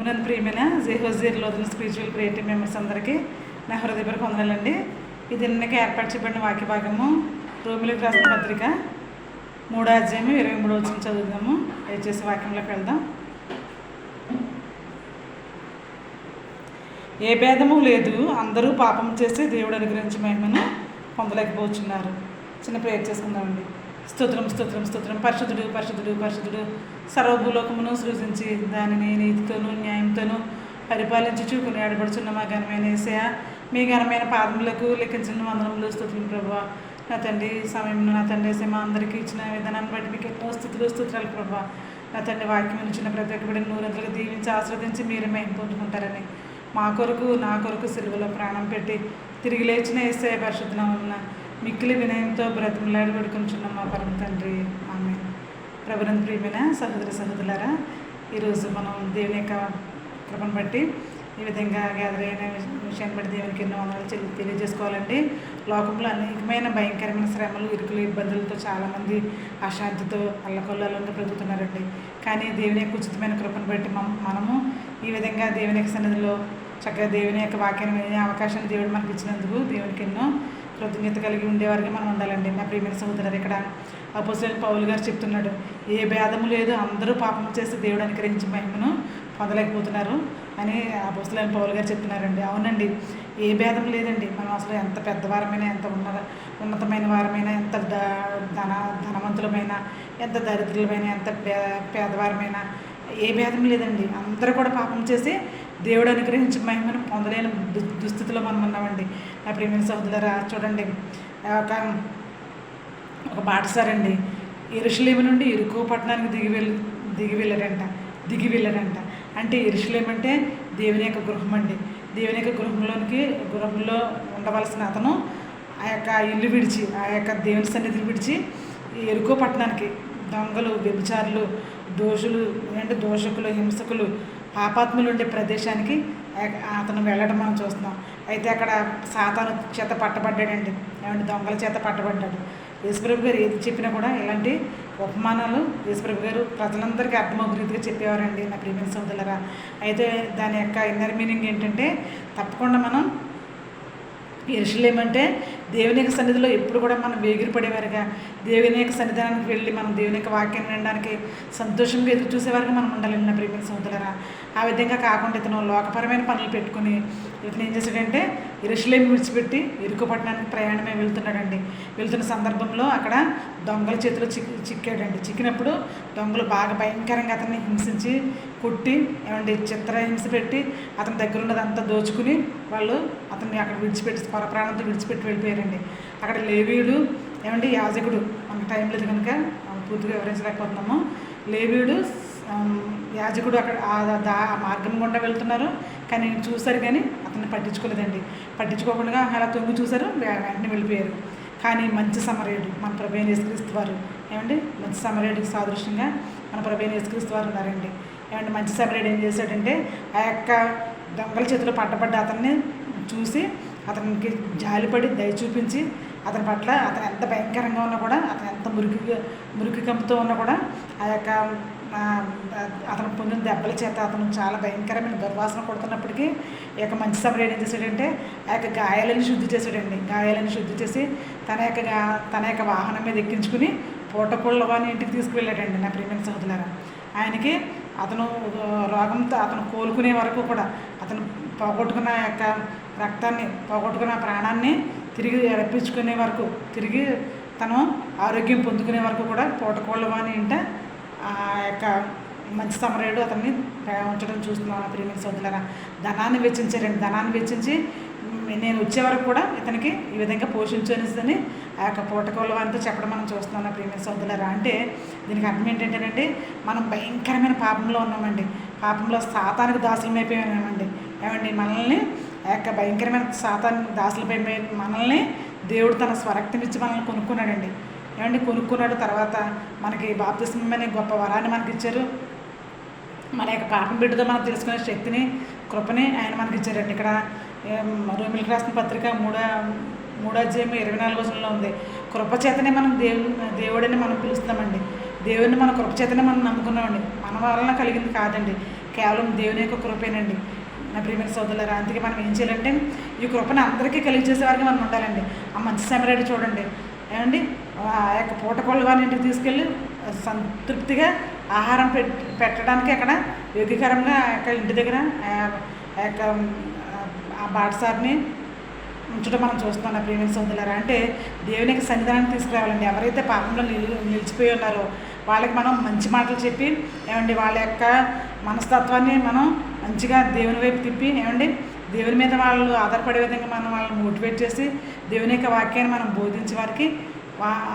ప్రభునందు ప్రియమైన జేహోజీర్ లోతుల spiritual creative members అందరికీ నా హృదయపూర్వక వందనాలండి. ఇది నిన్నకి ఏర్పాటు చేయబడిన వాక్య భాగము రోమిలకు రాసిన పత్రిక 3వ అధ్యాయం 23వ వచనం చదువుదాము. దయచేసి వాక్యంలోకి వెళ్దాం. ఏ భేదము లేదు, అందరూ పాపం చేసి దేవుడు అనుగ్రహించి మహిమను పొందలేకపోతున్నారు. చిన్న ప్రేయర్ చేసుకుందామండి. స్తోత్రం స్తోత్రం స్తోత్రం. పరిశుద్ధుడు పరిశుద్ధుడు పరిశుద్ధుడు సర్వభూలోకమును సృజించి దానిని నీతితోనూ న్యాయంతోనూ పరిపాలించుచు కొనియాడబడుచున్న మా ఘనమైన యేసయ్య, మీ ఘనమైన పాదములకు లెక్కించిన వందనములు స్తుతులు ప్రభువా. నా తండ్రి సమయంలో నా తండ్రి యేసయ్య మా అందరికీ ఇచ్చిన విధానాన్ని బట్టి మీకు ఎన్నో స్తుతులు ప్రభువా. నా తండ్రి వాక్యం ఇచ్చిన ప్రతి ఒక్క బిడ్డను నూరంతలుగా దీవించి ఆస్వాదించి మీరే మహిమ పొందుకుంటారని మా కొరకు నా కొరకు సిలువలో ప్రాణం పెట్టి తిరిగి లేచిన యేసయ్య పరిశుద్ధ నామమున మిక్కిలి వినయంతో బ్రతిమలాడి పెడుకుంటున్నాం మా పరమ తండ్రి. ఆమేన్. ప్రభునందు ప్రియమైన సహోదరి సహోదరులారా, ఈరోజు మనం దేవుని యొక్క కృపను బట్టి ఈ విధంగా గ్యాదర్ అయిన విషయాన్ని బట్టి దేవునికి ఎన్నో వందనాలు తెలియజేసుకోవాలండి. లోకంలో అనేకమైన భయంకరమైన శ్రమలు, ఇరుకులు, ఇబ్బందులతో చాలామంది అశాంతితో అల్లకొల్లాలంటూ బ్రతుకుతున్నారండి. కానీ దేవుని యొక్క ఉచితమైన కృపను బట్టి మనము ఈ విధంగా దేవుని యొక్క సన్నిధిలో చక్కగా దేవుని యొక్క వాక్యాన్ని వినే అవకాశాన్ని దేవుడు మనకి ఇచ్చినందుకు దేవునికి ఎన్నో కృతజ్ఞత కలిగి ఉండేవారికి మనం ఉండాలండి. నా ప్రియమైన సహోదరులు, ఇక్కడ అపోస్తలుడైన పౌలు గారు చెప్తున్నాడు, ఏ భేదము లేదు, అందరూ పాపం చేసి దేవుడు అనుగ్రహించి మహిమను పొందలేకపోతున్నారు అని అపోస్తలుడైన పౌలు గారు చెప్తున్నారండి. అవునండి, ఏ భేదం లేదండి. మనం అసలు ఎంత పెద్దవారమైనా, ఎంత ఉన్నతమైన వారమైనా, ఎంత ధనవంతులమైనా, ఎంత దరిద్రులమైనా, ఎంత పేదవారమైనా ఏ భేదం లేదండి. అందరూ కూడా పాపం చేసి దేవుడు అనుగ్రహించి మహిమను పొందలేని దుస్థితిలో మనం ఉన్నామండి. నా ప్రియమైన సహోదరులారా, చూడండి, ఒక బాటసారండి యెరూషలేము నుండి యెరికో పట్టణానికి దిగి వెళ్ళారంట. అంటే యెరూషలేము అంటే దేవుని యొక్క గృహం అండి. దేవుని యొక్క గృహంలో ఉండవలసిన అతను ఆ యొక్క ఇల్లు విడిచి, ఆ యొక్క దేవుని సన్నిధిని విడిచి యెరికో పట్టణానికి దొంగలు, వ్యభిచారులు, దోషకులు, హింసకులు, పాపాత్ములు ఉండే ప్రదేశానికి అతను వెళ్ళడం మనం చూస్తున్నాం. అయితే అక్కడ సాతాను చేత పట్టబడ్డాడండి. దొంగల చేత పట్టబడ్డాడు. యేసుప్రభు గారు ఏది చెప్పినా కూడా ఇలాంటి ఉపమానాలు యేసుప్రభు గారు ప్రజలందరికీ అర్థమవుతున్న రీతిగా చెప్పేవారండి. నా ప్రియమైన సోదరులారా, అయితే దాని యొక్క ఇన్నర్ మీనింగ్ ఏంటంటే, తప్పకుండా మనం యెరూషలేము అంటే దేవుని యొక్క సన్నిధిలో ఎప్పుడు కూడా మనం వేగిరపడేవారుగా, దేవుని యొక్క సన్నిధానానికి వెళ్ళి మనం దేవుని యొక్క వాక్యాన్ని వినడానికి సంతోషంగా ఎదురు చూసేవారుగా మనం ఉండాలి. నా ప్రియమైన సోదరులారా, ఆ విధంగా కాకుండా ఇతను లోకపరమైన పనులు పెట్టుకుని ఇతను ఏం చేశాడంటే యెరూషలేము విడిచిపెట్టి యెరికో పట్టణానికి ప్రయాణమే వెళ్తున్నాడండి. వెళ్తున్న సందర్భంలో అక్కడ దొంగల చేతిలో చిక్కాడండి. చిక్కినప్పుడు దొంగలు బాగా భయంకరంగా అతన్ని హింసించి, కొట్టి, చిత్రహింస పెట్టి అతని దగ్గర ఉన్నదంతా దోచుకుని వాళ్ళు అతన్ని అక్కడ విడిచిపెట్టి ప్రాణంతో విడిచిపెట్టి వెళ్ళిపోయారండి. అక్కడ లేవీయుడు, యాజకుడు, మనకు టైం లేదు కనుక పూర్తిగా వివరించలేకపోతున్నాము. లేవీయుడు, యాజకుడు అక్కడ ఆ మార్గం గుండా వెళ్తున్నారు. కానీ చూశారు, కానీ అతన్ని పట్టించుకోలేదండి. పట్టించుకోకుండా అలా తొంగి చూశారు, వెంటనే వెళ్ళిపోయారు. కానీ మంచి సమరయుడు మన ప్రభువైన యేసుక్రీస్తు వారు, మంచి సమరయుడికి సాదృశ్యంగా మన ప్రభువైన యేసుక్రీస్తు వారు ఉన్నారండి. మంచి సమరయుడు ఏం చేశాడంటే, ఆ యొక్క దొంగల చేతిలో పట్టబడ్డ అతన్ని చూసి అతనికి జాలిపడి దయ చూపించి అతని పట్ల అతను ఎంత భయంకరంగా ఉన్నా కూడా, అతను ఎంత మురికి కంపుతో ఉన్నా కూడా, ఆ యొక్క అతను పొందిన దెబ్బల చేత అతను చాలా భయంకరమైన దుర్వాసన కొడుతున్నప్పటికీ ఈ యొక్క మంచి సమరయుడు ఏం చేశాడంటే ఆ యొక్క గాయాలని శుద్ధి చేశాడండి. గాయాలని శుద్ధి చేసి తన యొక్క వాహనం మీద ఎక్కించుకుని పూటకొళ్ళవాని ఇంటికి తీసుకువెళ్ళాడండి. నా ప్రియమైన సహోదరులారా, ఆయనకి అతను రోగంతో అతను కోలుకునే వరకు కూడా, అతను పోగొట్టుకున్న యొక్క రక్తాన్ని, పోగొట్టుకున్న ప్రాణాన్ని తిరిగి రప్పించుకునే వరకు, తిరిగి తను ఆరోగ్యం పొందుకునే వరకు కూడా పూటకోళ్ళవాని ఇంట ఆ యొక్క మంచి సమరయుడు అతన్ని ఉంచడం చూస్తున్నాం. నా ప్రియమైన సోదరులారా, ధనాన్ని వెచ్చించారండి. ధనాన్ని వెచ్చించి నేను వచ్చే వరకు కూడా ఇతనికి ఈ విధంగా పోషించనిదని ఆ యొక్క పూటకోళ్ళవానితో చెప్పడం మనం చూస్తున్నాం. నా ప్రియమైన సోదరులారా, అంటే దీనికి అర్థం ఏంటంటేనండి, మనం భయంకరమైన పాపంలో ఉన్నామండి. పాపంలో సాతానికి దాసులమైపోయామండి. మనల్ని ఆ యొక్క భయంకరమైన సాతానికి దాసులపై మనల్ని దేవుడు తన స్వరక్తమిచ్చి మనల్ని కొనుక్కున్నాడండి. కొనుక్కున్నాడు. తర్వాత మనకి బాప్తిస్మం అనే గొప్ప వరాన్ని మనకి ఇచ్చారు. మన యొక్క పాపం బిడ్డతో మనం తెలుసుకునే శక్తిని, కృపని ఆయన మనకి ఇచ్చారండి. ఇక్కడ రోమిలకు రాసిన పత్రిక 3వ అధ్యాయం 24వ వచనంలో ఉంది, కృపచేతనే మనం దేవుడిని మనం పిలుస్తున్నామండి. దేవుడిని మన కృపచేతనే మనం నమ్ముకున్నామండి. మన వలన కలిగింది కాదండి. కేవలం దేవుని యొక్క కృపేనండి నా ప్రియమైన సోదరులారా. అందుకే మనం ఏం చేయాలంటే ఈ కృపను అందరికీ కలిగజేసేవారికి మనం ఉండాలండి. ఆ మంచి సమరయుడు చూడండి ఏమండి, ఆ యొక్క పూటకోళ్ళ వారిని ఇంటికి తీసుకెళ్ళి సంతృప్తిగా ఆహారం పెట్టడానికి అక్కడ యోగ్యకరంగా ఆ యొక్క ఇంటి దగ్గర ఆ యొక్క ఆ బాటసారిని ఉంచడం మనం చూస్తున్నాం నా ప్రియమైన సోదరులారా. అంటే దేవుని యొక్క సన్నిధానాన్ని తీసుకురావాలండి. ఎవరైతే పాపంలో నిలిచిపోయి ఉన్నారో వాళ్ళకి మనం మంచి మాటలు చెప్పి ఏమండి వాళ్ళ యొక్క మనస్తత్వాన్ని మనం మంచిగా దేవుని వైపు తిప్పి ఏమండి దేవుని మీద వాళ్ళు ఆధారపడే విధంగా మనం వాళ్ళని మోటివేట్ చేసి దేవుని యొక్క వాక్యాన్ని మనం బోధించే వారికి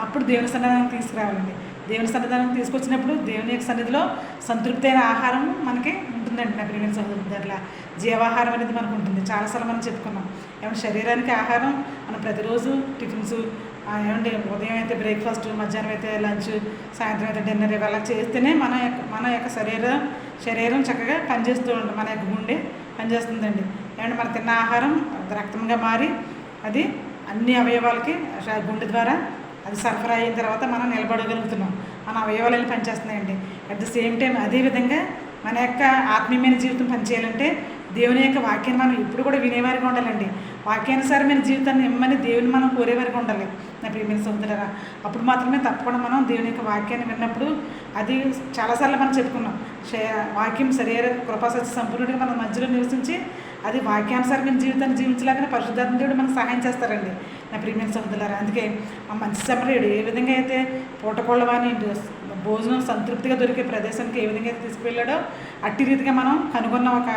అప్పుడు దేవుని సన్నిధానం తీసుకురావాలండి. దేవుని సన్నిధానం తీసుకొచ్చినప్పుడు దేవుని యొక్క సన్నిధిలో సంతృప్తి అయిన ఆహారం మనకి ఉంటుందండి నా ప్రియమైన సహోదరుల. జీవాహారం అనేది మనకు ఉంటుంది. చాలాసార్లు మనం చెప్పుకున్నాం ఏమంటే శరీరానికి ఆహారం మనం ప్రతిరోజు టిఫిన్స్ ఏమంటే ఉదయం అయితే బ్రేక్ఫాస్ట్, మధ్యాహ్నం అయితే లంచ్, సాయంత్రం అయితే డిన్నర్ ఇవన్నీ చేస్తేనే మన యొక్క శరీరం చక్కగా పనిచేస్తూ ఉంటుంది. మన యొక్క గుండె పనిచేస్తుందండి. ఏమంటే మనం తిన్న ఆహారం రక్తంగా మారి అది అన్ని అవయవాలకి గుండె ద్వారా అది సరఫరా అయిన తర్వాత మనం నిలబడగలుగుతున్నాం. మన అవయవాలు పనిచేస్తున్నాయండి. అట్ ది సేమ్ టైం అదేవిధంగా మన యొక్క ఆత్మీయమైన జీవితం పనిచేయాలంటే దేవుని యొక్క వాక్యాన్ని మనం ఇప్పుడు కూడా వినేవారిగా ఉండాలండి. వాక్యానుసారమైన జీవితాన్ని ఇమ్మని దేవుని మనం కోరేవారిగా ఉండాలి నా ప్రియమైన సోదరులారా. అప్పుడు మాత్రమే తప్పకుండా మనం దేవుని యొక్క వాక్యాన్ని విన్నప్పుడు అది చాలాసార్లు మనం చెప్పుకున్నాం. వాక్యం శరీర కృపాసత్య సంపూర్ణుడిగా మన మధ్యలో నివసించి అది వాక్యానుసారమైన జీవితాన్ని జీవించలేకనే పరిశుద్ధాత్మ దేవుడు మనకు సహాయం చేస్తారండి నా ప్రియమైన సోదరులారా. అందుకే ఆ మంచి సమరయుడు ఏ విధంగా అయితే పూటకోళ్ళవాని భోజనం సంతృప్తిగా దొరికే ప్రదేశానికి ఏ విధంగా అయితే తీసుకువెళ్ళాడో అట్టి రీతిగా మనం కనుగొన్న ఒక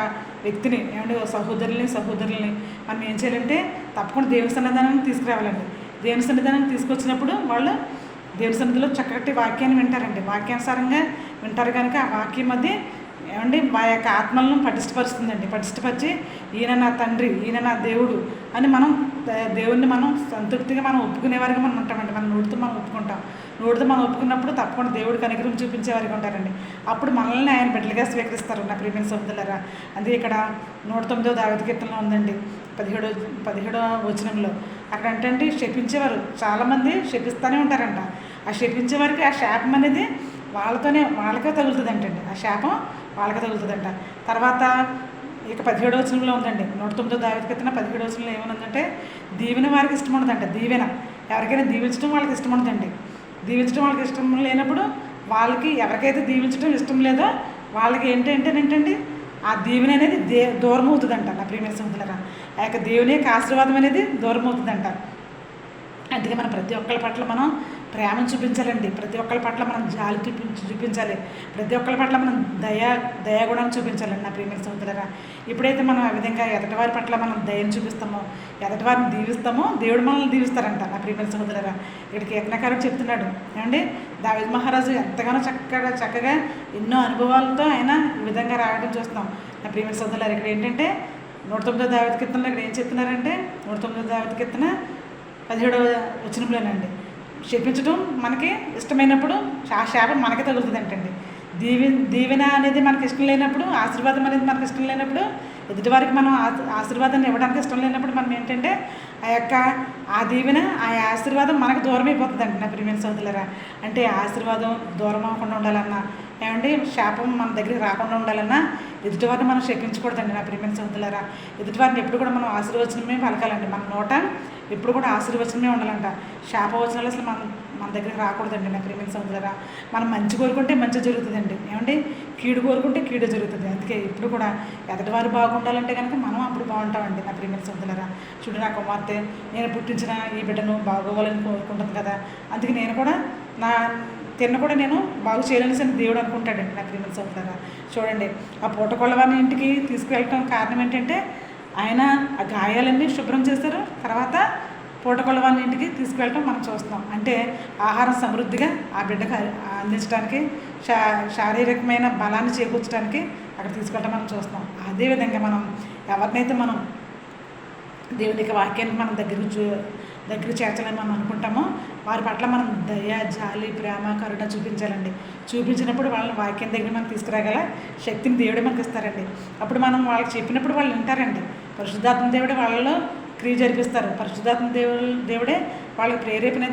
వ్యక్తిని ఏమంటే సహోదరుల్ని మనం ఏం చేయాలంటే తప్పకుండా దేవుని సన్నిధానాన్ని తీసుకురావాలండి. దేవుని సన్నిధానాన్ని తీసుకొచ్చినప్పుడు వాళ్ళు దేవుని సన్నిధిలో చక్కటి వాక్యాన్ని వింటారండి. వాక్యానుసారంగా వింటారు కనుక ఆ వాక్యం మధ్య ఏమండి మా యొక్క ఆత్మలను పటిష్టపరుస్తుందండి. పటిష్టపరిచి ఈయన నా తండ్రి, ఈయన నా దేవుడు అని మనం దేవుణ్ణి మనం సంతృప్తిగా మనం ఒప్పుకునేవారిగా మనం ఉంటామండి. మన నోటితో మనం ఒప్పుకుంటాం. నోటితో మనం ఒప్పుకున్నప్పుడు తప్పకుండా దేవుడు కనికరం చూపించేవారిగా ఉంటారండి. అప్పుడు మనల్ని ఆయన బిడ్డలుగా స్వీకరిస్తారు నా ప్రియమైన సోదరులారా. అందుకే ఇక్కడ 109వ దావీదు కీర్తనలో ఉందండి 17వ వచనంలో. అక్కడ అంటే శపించేవారు చాలామంది శపిస్తూనే ఉంటారంట. ఆ శపించేవారికి ఆ శాపం అనేది వాళ్ళకే తగులుతుందంటండి. ఆ శాపం వాళ్ళకే తగులుతుందంట. తర్వాత ఇక 17వ వచనంలో ఉందండి 109వ దావీదు కీర్తన 17వ వచనంలో ఏమనుందంటే దీవెన వారికి ఇష్టం ఉండదంట. దీవెన ఎవరికైనా దీవించడం వాళ్ళకి ఇష్టం ఉండదండి. దీవించడం వాళ్ళకి ఇష్టం లేనప్పుడు వాళ్ళకి ఎవరికైతే దీవించడం ఇష్టం లేదో వాళ్ళకి ఏంటంటేనంటండి ఆ దీవెన అనేది దూరం అవుతుందంట నా ప్రియమైన సోదరులారా. ఆ యొక్క దేవుని యొక్క ఆశీర్వాదం అనేది దూరం అవుతుందంట. అందుకే మనం ప్రతి ఒక్కరి పట్ల మనం ప్రేమను చూపించాలండి. ప్రతి ఒక్కరి పట్ల మనం జాలి చూపించాలి. ప్రతి ఒక్కరి పట్ల మనం దయాగుణాన్ని చూపించాలండి నా ప్రియమైన సోదరులారా. ఎప్పుడైతే మనం ఆ విధంగా ఎదటివారి పట్ల మనం దయను చూపిస్తామో, ఎదటివారిని దీవిస్తామో దేవుడు మనల్ని దీవిస్తారంట నా ప్రియమైన సోదరులారా. ఇక్కడ కీర్తనకారుడు చెప్తున్నాడు ఏమండి దావీదు మహారాజు ఎంతగానో చక్కగా ఎన్నో అనుభవాలతో ఆయన ఈ విధంగా రాయడం చూస్తున్నాం నా ప్రియమైన సోదరులారా. ఇక్కడ ఏంటంటే 109వ దావీదు కీర్తనలో ఇక్కడ ఏం చెప్తున్నారంటే 109వ దావీదు కీర్తన 17వ వచనంలోనండి శపించడం మనకి ఇష్టమైనప్పుడు ఆ శాపం మనకే తగులుతుంది అంటండి. దీవెన అనేది మనకి ఇష్టం లేనప్పుడు, ఆశీర్వాదం అనేది మనకి ఇష్టం లేనప్పుడు, ఎదుటివారికి మనం ఆశీర్వాదాన్ని ఇవ్వడానికి ఇష్టం లేనప్పుడు మనం ఏంటంటే ఆ దీవెన ఆ ఆశీర్వాదం మనకు దూరం అయిపోతుందండి నా ప్రియమైన సోదరులారా. అంటే ఆశీర్వాదం దూరం అవ్వకుండా ఉండాలన్నా ఏమండి శాపం మన దగ్గరికి రాకుండా ఉండాలన్నా ఎదుటివారిని మనం శపించకూడదండి నా ప్రియమైన సోదరులారా. ఎదుటివారిని ఎప్పుడు కూడా మనం ఆశీర్వచనమే పలకాలండి. మన నోట ఎప్పుడు కూడా ఆశీర్వచనమే ఉండాలంట. శాపవచనాలు అసలు మన దగ్గరికి రాకూడదండి నా ప్రియమైన సోదరులారా. మనం మంచి కోరుకుంటే మంచి జరుగుతుందండి. ఏమండి కీడు కోరుకుంటే కీడు జరుగుతుంది. అందుకే ఇప్పుడు కూడా ఎదటివారు బాగుండాలంటే కనుక మనం అప్పుడు బాగుంటామండి నా ప్రియమైన సోదరులారా. చూడు నా కుమార్తె నేను పుట్టించిన ఈ బిడ్డను బాగోవాలని కోరుకుంటుంది కదా, అందుకే నేను కూడా తిన్న కూడా నేను బాగు చేయాలనేసి దేవుడు అనుకుంటాడండి నా ప్రియమైన సోదరులారా. చూడండి ఆ పూటకొల్లవారిని ఇంటికి తీసుకువెళ్ళటం కారణం ఏంటంటే ఆయన ఆ గాయాలన్నీ శుభ్రం చేస్తారు. తర్వాత పూటకొల్లవారిని ఇంటికి తీసుకువెళ్ళటం మనం చూస్తాం. అంటే ఆహారం సమృద్ధిగా ఆ బిడ్డకు అందించడానికి శారీరకమైన బలాన్ని చేకూర్చడానికి అక్కడ తీసుకెళ్ళటం మనం చూస్తాం. అదేవిధంగా మనం ఎవరినైతే మనం దేవునికి వాక్యాన్ని మనం దగ్గర చేర్చాలని మనం అనుకుంటామో వారి పట్ల మనం దయ, జాలి, ప్రేమ, కరుణ చూపించాలండి. చూపించినప్పుడు వాళ్ళని వాక్యం దగ్గర మనం తీసుకురాగల శక్తిని దేవుడే మనకి ఇస్తారండి. అప్పుడు మనం వాళ్ళకి చెప్పినప్పుడు వాళ్ళు వింటారండి. పరిశుద్ధాత్మ దేవుడే వాళ్ళలో క్రియ జరిపిస్తారు. పరిశుద్ధాత్మ దేవుడే వాళ్ళకి ప్రేరేపణ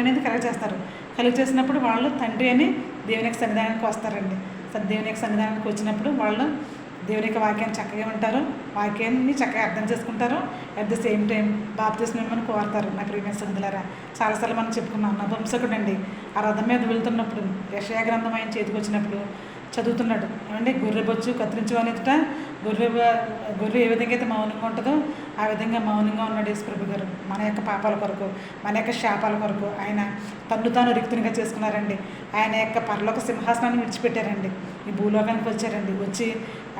అనేది కలుగ చేస్తారు. కలుగ చేసినప్పుడు వాళ్ళు తండ్రి అని దేవుని యొక్క సన్నిధానానికి వస్తారండి. దేవుని యొక్క సన్నిధానానికి వచ్చినప్పుడు వాళ్ళు దేవుని యొక్క వాక్యాన్ని చక్కగా ఉంటారు, వాక్యాన్ని చక్కగా అర్థం చేసుకుంటారు. అట్ ద సేమ్ టైం బాప్తిస్మం ఇమ్మని కోరుతారు. నా ప్రియమైన సహోదరులారా, చాలాసార్లు మనం చెప్పుకున్నాం. నపుంసకుడు అండి ఆ రథం మీద వెళ్తున్నప్పుడు యెషయా గ్రంథం ఆయన చేతికి వచ్చినప్పుడు చదువుతున్నాడు. ఏమంటే గొర్రె బొచ్చు కత్తిరించు అనేట గొర్రె ఏ విధంగా అయితే మౌనంగా ఉంటుందో ఆ విధంగా మౌనంగా ఉన్నాడు యేసుప్రభు గారు. మన యొక్క పాపాల కొరకు, మన యొక్క శాపాల కొరకు ఆయన తన్ను తాను రిక్తునిగా చేసుకున్నారండి. ఆయన యొక్క పరలోక సింహాసనాన్ని విడిచిపెట్టారండి, ఈ భూలోకానికి వచ్చారండి. వచ్చి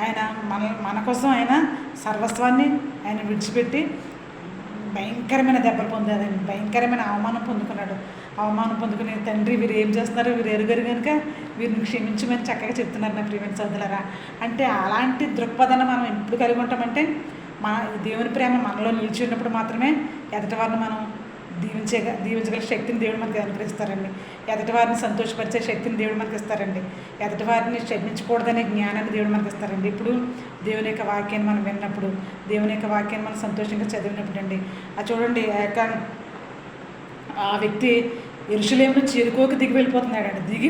ఆయన మన కోసం ఆయన సర్వస్వాన్ని ఆయన విడిచిపెట్టి భయంకరమైన దెబ్బలు పొందారండి, భయంకరమైన అవమానం పొందుకున్నాడు. అవమానం పొందుకునే తండ్రి వీరు ఏం చేస్తున్నారో వీరు ఎరుగరు కనుక వీరిని క్షమించమని చక్కగా చెప్తున్నారు నా ప్రియమైన సోదరులారా. అంటే అలాంటి దృక్పథాన్ని మనం ఎప్పుడు కలిగి ఉంటామంటే దేవుని ప్రేమ మనలో నిలిచి ఉన్నప్పుడు మాత్రమే ఎదుటి వారిని మనం దీవించగల శక్తిని దేవుడు మనకి అనుగ్రహిస్తారండి. ఎదుటి వారిని సంతోషపరిచే శక్తిని దేవుడు మనకి ఇస్తారండి. ఎదుటి వారిని క్షమించకూడదనే జ్ఞానాన్ని దేవుడు మనకి ఇస్తారండి. ఇప్పుడు దేవుని యొక్క వాక్యాన్ని మనం విన్నప్పుడు, దేవుని యొక్క వాక్యాన్ని మనం సంతోషంగా చదివినప్పుడు అండి చూడండి ఆ వ్యక్తి యెరూషలేమును చేరుకోకి దిగి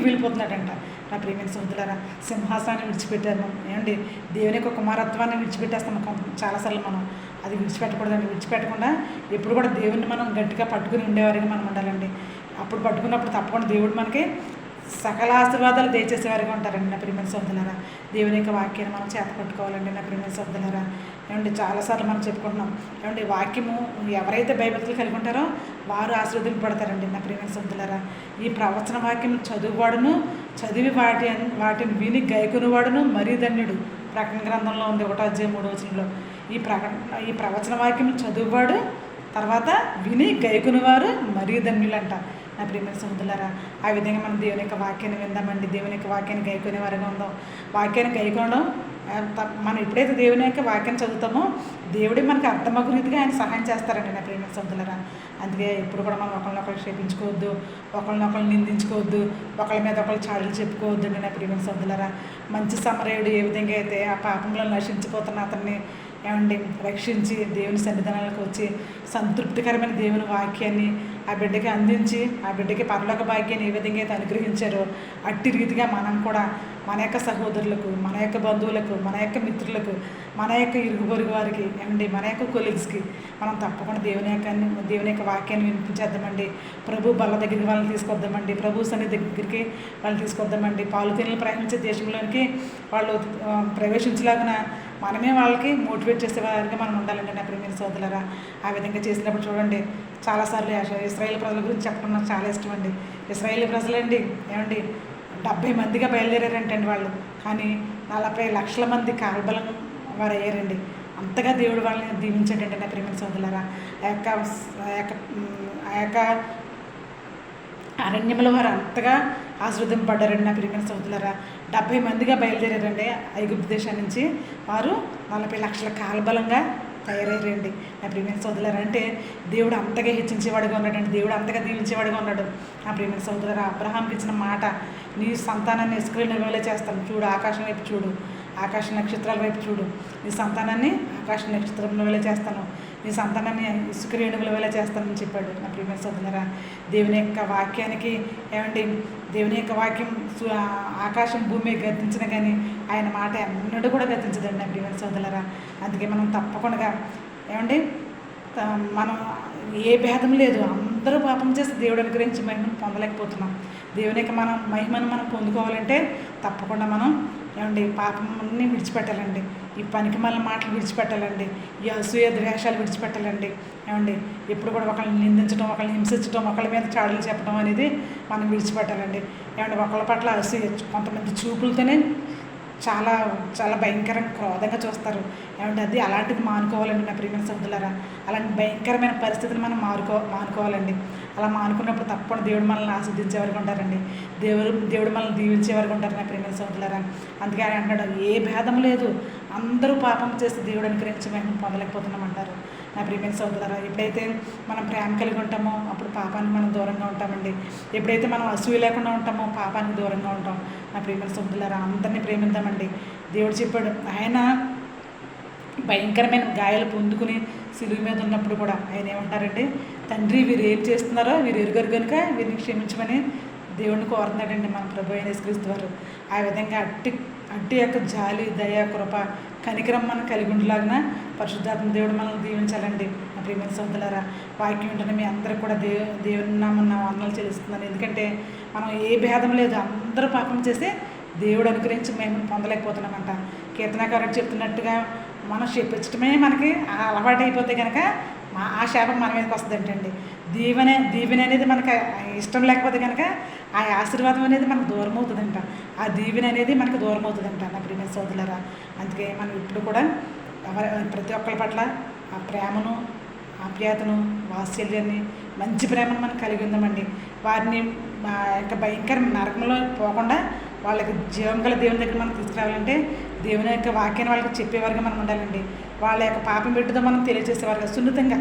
వెళ్ళిపోతున్నాడంట. నా ప్రియమైన సహోదరులారా, సింహాసనాన్ని విడిచిపెట్టాము ఏమండి, దేవుని యొక్క కుమారత్వాన్ని విడిచిపెట్టేస్తాము చాలాసార్లు. మనం అది విడిచిపెట్టకూడదండి. విడిచిపెట్టకుండా ఎప్పుడు కూడా దేవుడిని మనం గట్టిగా పట్టుకుని ఉండేవారిగా మనం ఉండాలండి. అప్పుడు పట్టుకున్నప్పుడు తప్పకుండా దేవుడు మనకి సకల ఆశీర్వాదాలు దయచేసేవారిగా ఉంటారండి. నా ప్రియమైన సహోదరులారా, దేవుని యొక్క వాక్యాన్ని మనం చేత పట్టుకోవాలండి. నా ప్రియమైన సహోదరులారా, ఏమండి చాలాసార్లు మనం చెప్పుకుంటున్నాం ఏమండి, వాక్యము ఎవరైతే భయభక్తులు కలిగి ఉంటారో వారు ఆశీర్వదింపబడతారండి. నా ప్రియమైన సహోదరులారా, ఈ ప్రవచన వాక్యం చదువువాడును, చదివి వాటిని విని గైకొనివాడును మరీ ధన్యుడు. ప్రకటన గ్రంథంలో ఉంది 1:3 ఈ ప్రవచన వాక్యం చదువువాడు, తర్వాత విని గైకొనివారు మరీ ధన్యులంట. నా ప్రియమైన సహోదరులారా, ఆ విధంగా మనం దేవుని యొక్క వాక్యాన్ని విందామండి. దేవుని యొక్క వాక్యాన్ని గైకొనే వారిగా ఉందాం. వాక్యాన్ని గైకొనడం మనం ఎప్పుడైతే దేవుని యొక్క వాక్యాన్ని చదువుతామో దేవుడే మనకు అర్థమగు రీతిగా ఆయన సహాయం చేస్తారండి. నా ప్రియమైన సహోదరులారా, అందుకే ఎప్పుడు కూడా మనం ఒకరినొకరు క్షేపించుకోవద్దు, ఒకరినొకరు నిందించుకోవద్దు, ఒకరి మీద ఒకరు చాడులు చెప్పుకోవద్దు అండి. నా ప్రియమైన సహోదరులారా, మంచి సమరయుడు ఏ విధంగా అయితే ఆ పాపంలో నశించిపోతున్న అతన్ని ఏమండి రక్షించి దేవుని సన్నిధానాలకు వచ్చి సంతృప్తికరమైన దేవుని వాక్యాన్ని ఆ బిడ్డకి అందించి ఆ బిడ్డకి పరలోక భాగ్యాన్ని ఏ విధంగా అయితే అనుగ్రహించారో అట్టి రీతిగా మనం కూడా మన యొక్క సహోదరులకు, మన యొక్క బంధువులకు, మన యొక్క మిత్రులకు, మన యొక్క ఇరుగు పొరుగు వారికి ఏమండి, మన యొక్క కొలీగ్స్కి మనం తప్పకుండా దేవుని యొక్క వాక్యాన్ని వినిపించేద్దామండి. ప్రభు బల్ల దగ్గరికి వాళ్ళని తీసుకొద్దామండి. ప్రభు సన్నిధి దగ్గరికి వాళ్ళని తీసుకొద్దామండి. పాలుతీనలు ప్రయాణించే దేశంలోనికి వాళ్ళు ప్రవేశించలాగిన మనమే వాళ్ళకి మోటివేట్ చేసేవారిగా మనం ఉండాలండి. నా ప్రియమైన సోదరులారా, ఆ విధంగా చేసినప్పుడు చూడండి చాలాసార్లు ఇశ్రాయేలు ప్రజల గురించి చెప్పడం నాకు చాలా ఇష్టం అండి. ఇశ్రాయేలు ప్రజలండి ఏమండి 70 మందిగా బయలుదేరారంటండి వాళ్ళు, కానీ 40 లక్షల మంది కాల్బలం వారు అయ్యారండి. అంతగా దేవుడు వాళ్ళని దీవించాడండి. నా ప్రియమైన సోదరులారా, ఆ యొక్క అరణ్యంలో వారు అంతగా ఆశీర్వదింపబడ్డారండి. నా ప్రియమైన సోదరులారా, 70 మందిగా బయలుదేరారండి ఐగుప్తు దేశం నుంచి. వారు 40 లక్షల కాల్బలంగా తయారయ్యారండి. నా ప్రియమైన సోదరులారా, అంటే దేవుడు అంతగా హెచ్చించేవాడుగా ఉన్నాడండి. దేవుడు అంతగా దీవించేవాడుగా ఉన్నాడు. నా ప్రియమైన సోదరులారా, అబ్రహాంకి ఇచ్చిన మాట, నీ సంతానాన్ని ఇసుకలో నిలవలే చేస్తాను, చూడు ఆకాశం వైపు చూడు, ఆకాశ నక్షత్రాల వైపు చూడు, నీ సంతానాన్ని ఆకాశ నక్షత్రంలో వేళ చేస్తాను, నీ సంతానాన్ని ఇసుక రేణువుల వేళ చేస్తానని చెప్పాడు. నా ప్రియమైన సోదరులారా, దేవుని యొక్క వాక్యానికి ఏమండి, దేవుని యొక్క వాక్యం ఆకాశం భూమి గతించిన కానీ ఆయన మాట ఎన్నడూ కూడా గతించదండి. నా ప్రియమైన సోదరులారా, అందుకే మనం తప్పకుండా ఏమండి మనం ఏ భేదం లేదు, అందరూ పాపం చేసి దేవుడు అనుగ్రహించి మహిమను పొందలేకపోతున్నాం. దేవుని యొక్క మహిమను మనం పొందుకోవాలంటే తప్పకుండా మనం ఏమండి పాపంని విడిచిపెట్టాలండి. ఈ పనికి మళ్ళీ మాటలు విడిచిపెట్టాలండి. ఈ అసూయ ద్వేషాలు విడిచిపెట్టాలండి. ఏమండి ఎప్పుడు కూడా ఒకళ్ళని నిందించడం, ఒకళ్ళని హింసించడం, ఒకళ్ళ మీద చాడులు చెప్పడం అనేది మనం విడిచిపెట్టాలండి. ఏమండి ఒకళ్ళ పట్ల అసూయ, కొంతమంది చూపులతోనే చాలా చాలా భయంకరంగా క్రోధంగా చూస్తారు. ఏమంటే అది అలాంటిది మానుకోవాలండి. నా ప్రియమైన సహోదరులారా, అలాంటి భయంకరమైన పరిస్థితిని మనం మానుకోవాలండి. అలా మానుకున్నప్పుడు తప్పకుండా దేవుడు మనల్ని ఆస్వాదించేవారుగా ఉంటారండి. దేవుడు మనల్ని దీవించేవారుగా ఉంటారు. నా ప్రియమైన సహోదరులారా, అందుకే ఆయన అంటాడు, ఏ భేదం లేదు, అందరూ పాపం చేసి దేవుడు అనుగ్రహించి మేము పొందలేకపోతున్నామంటారు. నా ప్రియమైన సహోదరులారా, ఎప్పుడైతే మనం ప్రేమ కలిగి ఉంటామో అప్పుడు పాపానికి మనం దూరంగా ఉంటామండి. ఎప్పుడైతే మనం అసూయ లేకుండా ఉంటామో పాపానికి దూరంగా ఉంటాం. నా ప్రియమైన సహోదరులారా, అందరినీ ప్రేమిద్దామండి. దేవుడు చెప్పాడు, ఆయన భయంకరమైన గాయాలు పొందుకుని సిలువ మీద ఉన్నప్పుడు కూడా ఆయన ఏమంటారంటే, తండ్రి వీరు ఏం చేస్తున్నారో వీరు ఎరుగరు కనుక వీరిని క్షమించమని దేవుణ్ణి కోరుతున్నాడండి మన ప్రభు అయిన యేసుక్రీస్తు వారు. ఆ విధంగా అట్టి యొక్క జాలి, దయ, కృప, కనికరం మనం కలిగి ఉండేలాగిన పరిశుద్ధాత్మ దేవుడు మనల్ని దీవించాలండి. నా ప్రియమైన సోదరులారా, వాక్యం వింటున్న మీ అందరూ కూడా దేవుని నామమున నా వందనాలు చెల్లిస్తున్నాను. ఎందుకంటే మనం ఏ భేదం లేదు, అందరూ పాపం చేసి దేవుడు అనుగ్రహించి మేము పొందలేకపోతున్నామంట. కీర్తనకారుడు చెప్తున్నట్టుగా మనం చెప్పించడమే మనకి అలవాటు అయిపోతే కనుక ఆ శాపం మన మీదకి వస్తుందంటండి. దీవెన అనేది మనకు ఇష్టం లేకపోతే కనుక ఆ ఆశీర్వాదం అనేది మనకు దూరం అవుతుందంట. ఆ దీవెన అనేది మనకు దూరం అవుతుందంట. నా ప్రియమైన సోదరులారా, అందుకే మనం ఇప్పుడు కూడా ప్రతి ఒక్కరి పట్ల ఆ ప్రేమను, ఆప్యాయతను, వాత్సల్యాన్ని, మంచి ప్రేమను మనం కలిగి ఉందామండి. వారిని యొక్క భయంకర నరకంలో పోకుండా వాళ్ళకి జీవం గల దేవుని దగ్గర మనం తీసుకురావాలంటే దేవుని యొక్క వాక్యాన్ని వాళ్ళకి చెప్పేవారుగా మనం ఉండాలండి. వాళ్ళ యొక్క పాపం పెట్టుదో మనం తెలియజేసేవారుగా, సున్నితంగా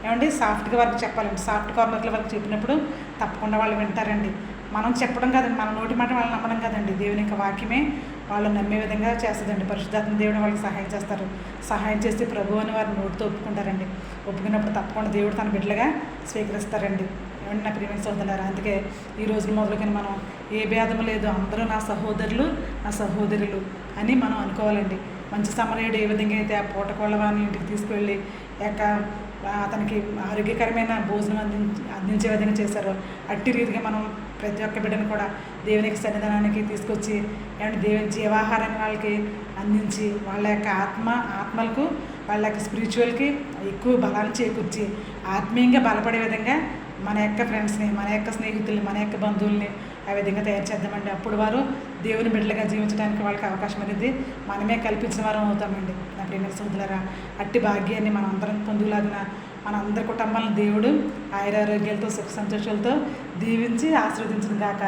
ఏమండి సాఫ్ట్గా వారికి చెప్పాలండి. సాఫ్ట్ కార్నర్లో వాళ్ళకి చెప్పినప్పుడు తప్పకుండా వాళ్ళు వింటారండి. మనం చెప్పడం కాదండి, మన నోటి మాట వాళ్ళని నమ్మడం కాదండి, దేవుని యొక్క వాక్యమే వాళ్ళు నమ్మే విధంగా చేస్తుందండి. పరిశుద్ధాత్మ దేవుని వాళ్ళకి సహాయం చేస్తారు. సహాయం చేసి ప్రభు అని వారిని నోటితో ఒప్పుకుంటారండి. ఒప్పుకున్నప్పుడు తప్పకుండా దేవుడు తన బిడ్డలుగా స్వీకరిస్తారండి. ఏమంటే నా ప్రియమైన సోదరులారా, అందుకే ఈ రోజు మొదలుకొని మనం ఏ భేదం లేదు, అందరూ నా సహోదరులు, నా సహోదరులు అని మనం అనుకోవాలండి. మంచి సమరయుడు ఏ విధంగా అయితే ఆ పూటకోళ్ళవాని ఇంటికి తీసుకువెళ్ళి అతనికి ఆరోగ్యకరమైన భోజనం అందించే విధంగా చేశారో, అట్టి రీతిగా మనం ప్రతి ఒక్క బిడ్డను కూడా దేవునికి సన్నిధానానికి తీసుకొచ్చి అండ్ దేవుని జీవాహారాన్ని వాళ్ళకి అందించి వాళ్ళ యొక్క ఆత్మలకు, వాళ్ళ యొక్క స్పిరిచువల్కి ఎక్కువ బలాన్ని చేకూర్చి ఆత్మీయంగా బలపడే విధంగా మన యొక్క ఫ్రెండ్స్ని, మన యొక్క స్నేహితుల్ని, మన యొక్క బంధువుల్ని ఆ విధంగా తయారు చేద్దామండి. అప్పుడు వారు దేవుని బిడ్డలుగా జీవించడానికి వాళ్ళకి అవకాశం అనేది మనమే కల్పించిన వారం అవుతామండి. నా ప్రియమైన సోదరులారా, అట్టి భాగ్యాన్ని మనం అందరం పొందులాగిన మన అందరి కుటుంబాలను దేవుడు ఆయురారోగ్యాలతో, సుఖ సంతోషాలతో దీవించి ఆశీర్వదించును గాక.